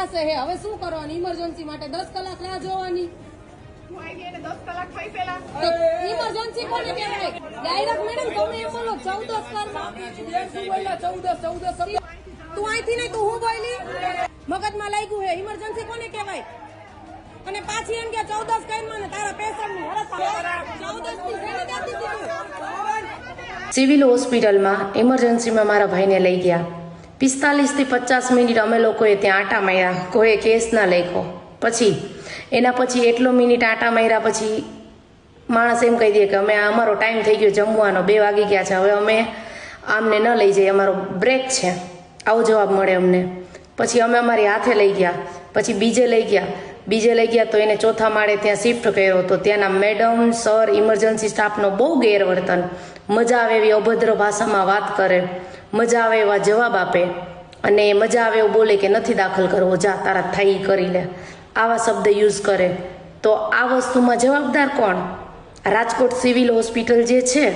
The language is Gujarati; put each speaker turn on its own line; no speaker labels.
પાસે હે, હવે શું કરવાનું? ઇમરજન્સી માટે 10 કલાક રાહ જોવાની. ઇમરજન્સી કોને કહેવાય? ડાયરેક્ટ મેડમ તમે એમ બોલો 14 કરમાં તું અહીંથી નહીં, તું હું બોલી મગજમાં લાગ્યું હે. ઇમરજન્સી કોને કહેવાય? અને પાછી એમ કે 14 કરમાં ને તારા પેશન્ટની હાલત 14 ની જેને દેતી દીધું.
સિવિલ હોસ્પિટલમાં ઇમરજન્સીમાં મારા ભાઈને લઈ ગયા. 45 થી 50 મિનિટ અમે લોકોએ ત્યાં આટા માર્યા, કોઈ કેસ ના લખ્યો. પછી એના પછી એટલો મિનિટ આટા માર્યા પછી માણસ એમ કહી દે કે અમે અમારો ટાઈમ થઈ ગયો જમવાનો, 2 વાગી ગયા છે, હવે અમે આમને ન લઈ જઈએ, અમારો બ્રેક છે, આવો જવાબ મળે અમને. પછી અમે અમારી હાથે લઈ ગયા. પછી બીજે લઈ ગયા તો એને ચોથા માળે ત્યાં શિફ્ટ કર્યો. તો ત્યાંના મેડમ સર ઇમરજન્સી સ્ટાફનો બહુ ગેરવર્તન, મજા આવે એવી અભદ્ર ભાષામાં વાત કરે, મજા આવે એવા જવાબ આપે, અને મજા આવે એવું બોલે કે નથી દાખલ કરવો, જા તારા થાય કરી લે, આવા શબ્દ યુઝ કરે. તો આ વસ્તુમાં જવાબદાર કોણ? રાજકોટ સિવિલ હોસ્પિટલ જે છે